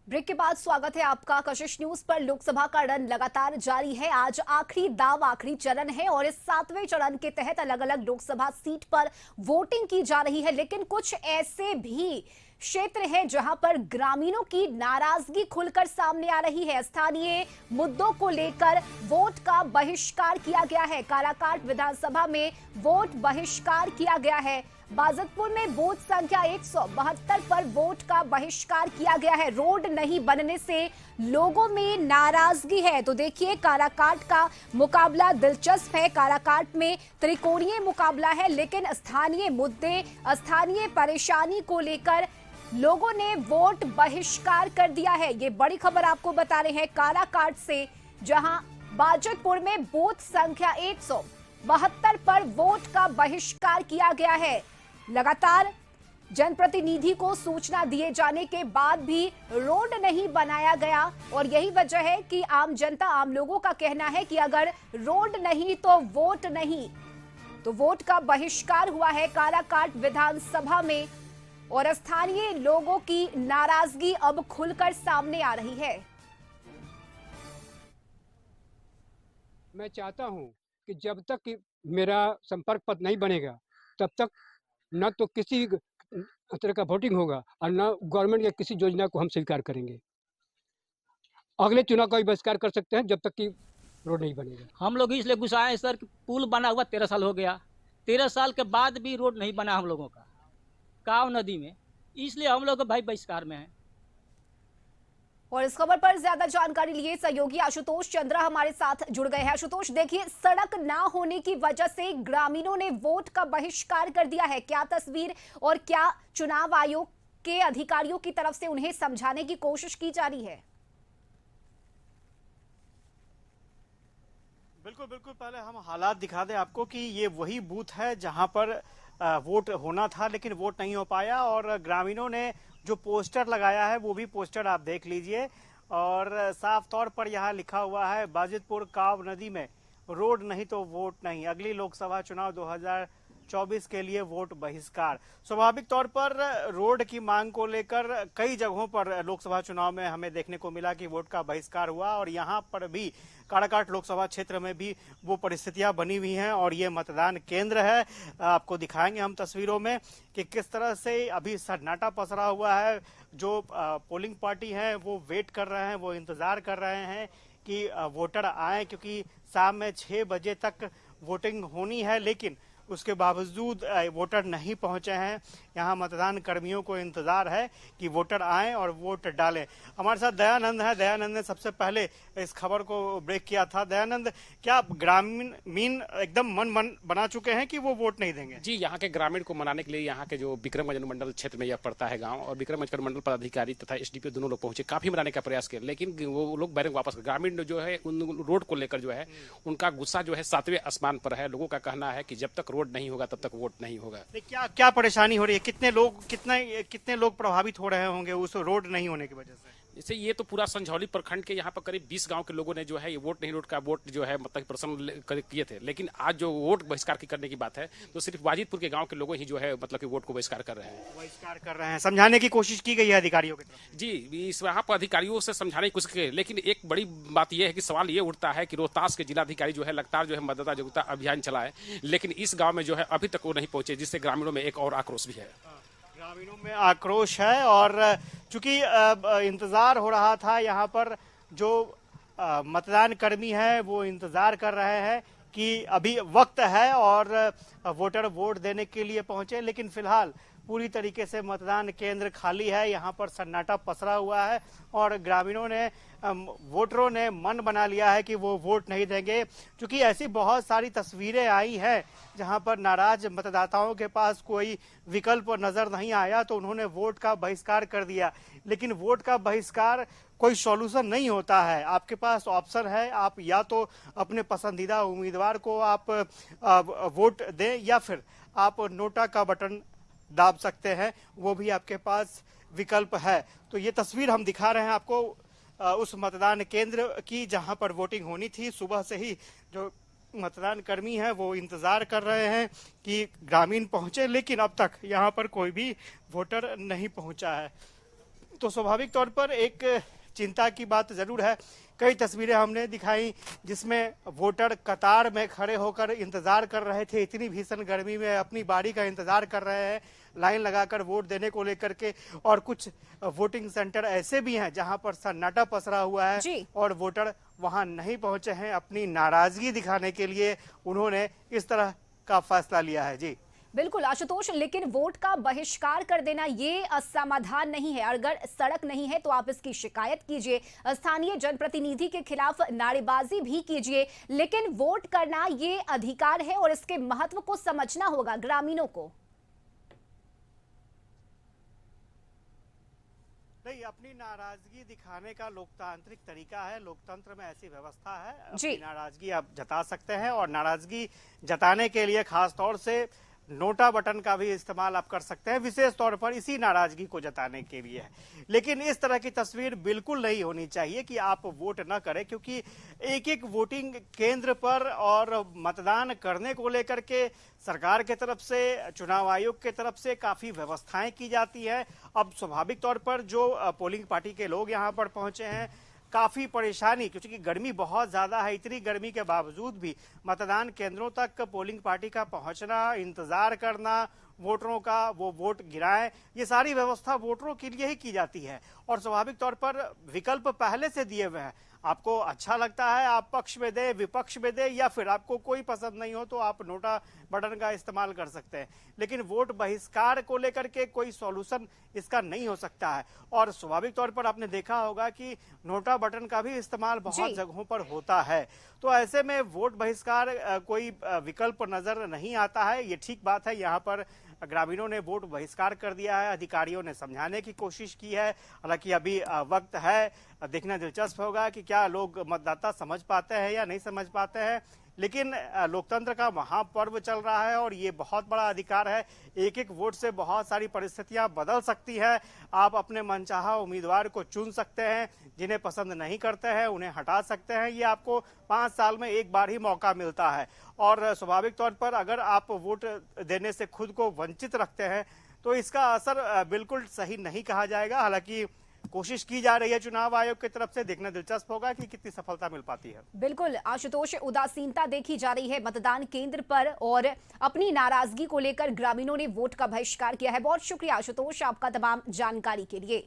Break के बाद स्वागत है आपका कशिश न्यूज पर। लोकसभा का रण लगातार जारी है। आज आखिरी दाव, आखिरी चरण है और इस 7वें चरण के तहत अलग अलग लोकसभा सीट पर वोटिंग की जा रही है। लेकिन कुछ ऐसे भी क्षेत्र हैं जहां पर ग्रामीणों की नाराजगी खुलकर सामने आ रही है। स्थानीय मुद्दों को लेकर वोट का बहिष्कार किया गया है। काराकाट विधानसभा में वोट बहिष्कार किया गया है। बाजतपुर में बूथ संख्या 172 पर वोट का बहिष्कार किया गया है। रोड नहीं बनने से लोगों में नाराजगी है। तो देखिए, काराकाट का मुकाबला दिलचस्प है। काराकाट में त्रिकोणीय मुकाबला है, लेकिन स्थानीय मुद्दे, स्थानीय परेशानी को लेकर लोगों ने वोट बहिष्कार कर दिया है। ये बड़ी खबर आपको बता रहे हैं काराकाट से, जहां बाजतपुर में बूथ संख्या 172 पर वोट का बहिष्कार किया गया है। लगातार जनप्रतिनिधि को सूचना दिए जाने के बाद भी रोड नहीं बनाया गया और यही वजह है कि आम जनता, आम लोगों का कहना है कि अगर रोड नहीं तो वोट नहीं। तो वोट का बहिष्कार हुआ है काराकाट विधानसभा में और स्थानीय लोगों की नाराजगी अब खुलकर सामने आ रही है। मैं चाहता हूं कि जब तक कि मेरा संपर्क पथ नहीं बनेगा तब तक न तो किसी तरह का वोटिंग होगा और न गवर्नमेंट या किसी योजना को हम स्वीकार करेंगे। अगले चुनाव का भी बहिष्कार कर सकते हैं जब तक कि रोड नहीं बनेगा। हम लोग इसलिए गुस्साए हैं सर कि पुल बना हुआ 13 साल हो गया। 13 साल के बाद भी रोड नहीं बना हम लोगों का काव नदी में, इसलिए हम लोग भाई बहिष्कार में हैं। और इस खबर पर ज्यादा जानकारी लिए सहयोगी आशुतोष चंद्रा हमारे साथ जुड़ गए हैं। आशुतोष, देखिए, सड़क ना होने की वजह से ग्रामीणों ने वोट का बहिष्कार कर दिया है। क्या तस्वीर और क्या चुनाव आयोग के अधिकारियों की तरफ से उन्हें समझाने की कोशिश की जा रही है? बिल्कुल बिल्कुल, पहले हम हालात दिखा दें आपको कि ये वही बूथ है जहां पर वोट होना था लेकिन वोट नहीं हो पाया और ग्रामीणों ने जो पोस्टर लगाया है वो भी पोस्टर आप देख लीजिए और साफ तौर पर यहाँ लिखा हुआ है बाजितपुर काव नदी में रोड नहीं तो वोट नहीं, अगली लोकसभा चुनाव 2024 के लिए वोट बहिष्कार। स्वाभाविक तौर पर रोड की मांग को लेकर कई जगहों पर लोकसभा चुनाव में हमें देखने को मिला कि वोट का बहिष्कार हुआ और यहाँ पर भी काराकाट लोकसभा क्षेत्र में भी वो परिस्थितियां बनी हुई हैं और ये मतदान केंद्र है। आपको दिखाएंगे हम तस्वीरों में कि किस तरह से अभी सन्नाटा पसरा हुआ है। जो पोलिंग पार्टी है वो वेट कर रहे हैं, वो इंतजार कर रहे हैं कि वोटर आए, क्योंकि शाम में 6 बजे तक वोटिंग होनी है लेकिन उसके बावजूद वोटर नहीं पहुंचे हैं। यहाँ मतदान कर्मियों को इंतजार है कि वोटर आएं और वोट डालें। हमारे साथ दयानंद है। दयानंद ने सबसे पहले इस खबर को ब्रेक किया था। दयानंद, क्या ग्रामीण एकदम मन बना चुके हैं कि वो वोट नहीं देंगे? जी, यहाँ के ग्रामीण को मनाने के लिए यहाँ के जो विक्रमगंज अनुमंडल क्षेत्र में यह पड़ता है गांव, और विक्रमगंज अनुमंडल पदाधिकारी तथा एसडीपीओ दोनों लोग पहुंचे, काफी मनाने का प्रयास किया, लेकिन वो लोग बैरंग वापस। ग्रामीण जो है उन रोड को लेकर जो है उनका गुस्सा जो है 7वें आसमान पर है। लोगों का कहना है कि जब तक रोड नहीं होगा तब तक वोट नहीं होगा। क्या क्या परेशानी हो रही है? कितने लोग प्रभावित हो रहे होंगे उस रोड नहीं होने की वजह से? जैसे ये तो पूरा संझौली प्रखंड के यहाँ पर करीब 20 गांव के लोगों ने जो है ये वोट नहीं रोड का वोट जो है मतलब प्रश्न किए थे, लेकिन आज जो वोट बहिष्कार की करने की बात है तो सिर्फ वाजिदपुर के गांव के लोगों ही जो है मतलब कि वोट को बहिष्कार कर रहे हैं। बहिष्कार कर रहे हैं, समझाने की कोशिश की गई है अधिकारियों की तरफ? जी, इस यहाँ पर अधिकारियों से समझाने की कोशिश की, लेकिन एक बड़ी बात यह है कि सवाल ये उठता है कि रोहतास के जिलाधिकारी जो है लगातार जो है मतदाता जागरूकता अभियान चलाए, लेकिन इस गाँव में जो है अभी तक वो नहीं पहुंचे, जिससे ग्रामीणों में एक और आक्रोश भी है। ग्रामीणों में आक्रोश है और चूंकि इंतजार हो रहा था, यहाँ पर जो मतदान कर्मी है वो इंतजार कर रहे हैं कि अभी वक्त है और वोटर वोट देने के लिए पहुंचे, लेकिन फिलहाल पूरी तरीके से मतदान केंद्र खाली है। यहाँ पर सन्नाटा पसरा हुआ है और ग्रामीणों ने, वोटरों ने मन बना लिया है कि वो वोट नहीं देंगे, क्योंकि ऐसी बहुत सारी तस्वीरें आई हैं जहां पर नाराज मतदाताओं के पास कोई विकल्प नजर नहीं आया तो उन्होंने वोट का बहिष्कार कर दिया। लेकिन वोट का बहिष्कार कोई सॉल्यूशन नहीं होता है। आपके पास ऑप्शन है, आप या तो अपने पसंदीदा उम्मीदवार को आप वोट दें या फिर आप नोटा का बटन दाब सकते हैं, वो भी आपके पास विकल्प है। तो ये तस्वीर हम दिखा रहे हैं आपको उस मतदान केंद्र की जहां पर वोटिंग होनी थी। सुबह से ही जो मतदान कर्मी हैं वो इंतजार कर रहे हैं कि ग्रामीण पहुंचे, लेकिन अब तक यहां पर कोई भी वोटर नहीं पहुंचा है। तो स्वाभाविक तौर पर एक चिंता की बात जरूर है। कई तस्वीरें हमने दिखाई जिसमें वोटर कतार में खड़े होकर इंतजार कर रहे थे, इतनी भीषण गर्मी में अपनी बारी का इंतजार कर रहे हैं लाइन लगाकर वोट देने को लेकर के। और कुछ वोटिंग सेंटर ऐसे भी हैं जहां पर सन्नाटा पसरा हुआ है और वोटर वहां नहीं पहुंचे हैं। अपनी नाराजगी दिखाने के लिए उन्होंने इस तरह का फैसला लिया है। जी बिल्कुल आशुतोष, लेकिन वोट का बहिष्कार कर देना ये समाधान नहीं है। अगर सड़क नहीं है तो आप इसकी शिकायत कीजिए, स्थानीय जनप्रतिनिधि के खिलाफ नारेबाजी भी कीजिए, लेकिन वोट करना ये अधिकार है और इसके महत्व को समझना होगा ग्रामीणों को। नहीं, अपनी नाराजगी दिखाने का लोकतांत्रिक तरीका है, लोकतंत्र में ऐसी व्यवस्था है। अपनी नाराजगी आप जता सकते हैं और नाराजगी जताने के लिए खास तौर से नोटा बटन का भी इस्तेमाल आप कर सकते हैं, विशेष तौर पर इसी नाराजगी को जताने के लिए है। लेकिन इस तरह की तस्वीर बिल्कुल नहीं होनी चाहिए कि आप वोट न करें, क्योंकि एक एक वोटिंग केंद्र पर और मतदान करने को लेकर के सरकार के तरफ से, चुनाव आयोग के तरफ से काफी व्यवस्थाएं की जाती है। अब स्वाभाविक तौर पर जो पोलिंग पार्टी के लोग यहाँ पर पहुंचे हैं, काफी परेशानी, क्योंकि गर्मी बहुत ज्यादा है। इतनी गर्मी के बावजूद भी मतदान केंद्रों तक पोलिंग पार्टी का पहुंचना, इंतजार करना वोटरों का, वो वोट गिराएं, ये सारी व्यवस्था वोटरों के लिए ही की जाती है। और स्वाभाविक तौर पर विकल्प पहले से दिए हुए हैं। आपको अच्छा लगता है आप पक्ष में दे, विपक्ष में दे, या फिर आपको कोई पसंद नहीं हो तो आप नोटा बटन का इस्तेमाल कर सकते हैं। लेकिन वोट बहिष्कार को लेकर के कोई सॉल्यूशन इसका नहीं हो सकता है। और स्वाभाविक तौर पर आपने देखा होगा कि नोटा बटन का भी इस्तेमाल बहुत जगहों पर होता है। तो ऐसे में वोट बहिष्कार कोई विकल्प नजर नहीं आता है। ये ठीक बात है, यहाँ पर ग्रामीणों ने वोट बहिष्कार कर दिया है, अधिकारियों ने समझाने की कोशिश की है। हालांकि अभी वक्त है, देखना दिलचस्प होगा कि क्या लोग मतदाता समझ पाते हैं या नहीं समझ पाते हैं। लेकिन लोकतंत्र का महापर्व चल रहा है और ये बहुत बड़ा अधिकार है। एक एक वोट से बहुत सारी परिस्थितियां बदल सकती है। आप अपने मनचाहा उम्मीदवार को चुन सकते हैं, जिन्हें पसंद नहीं करते हैं उन्हें हटा सकते हैं। ये आपको 5 साल में एक बार ही मौका मिलता है। और स्वाभाविक तौर पर अगर आप वोट देने से खुद को वंचित रखते हैं तो इसका असर बिल्कुल सही नहीं कहा जाएगा। हालांकि कोशिश की जा रही है चुनाव आयोग की तरफ से, देखना दिलचस्प होगा कि कितनी सफलता मिल पाती है। बिल्कुल आशुतोष, उदासीनता देखी जा रही है मतदान केंद्र पर और अपनी नाराजगी को लेकर ग्रामीणों ने वोट का बहिष्कार किया है। बहुत शुक्रिया आशुतोष आपका तमाम जानकारी के लिए।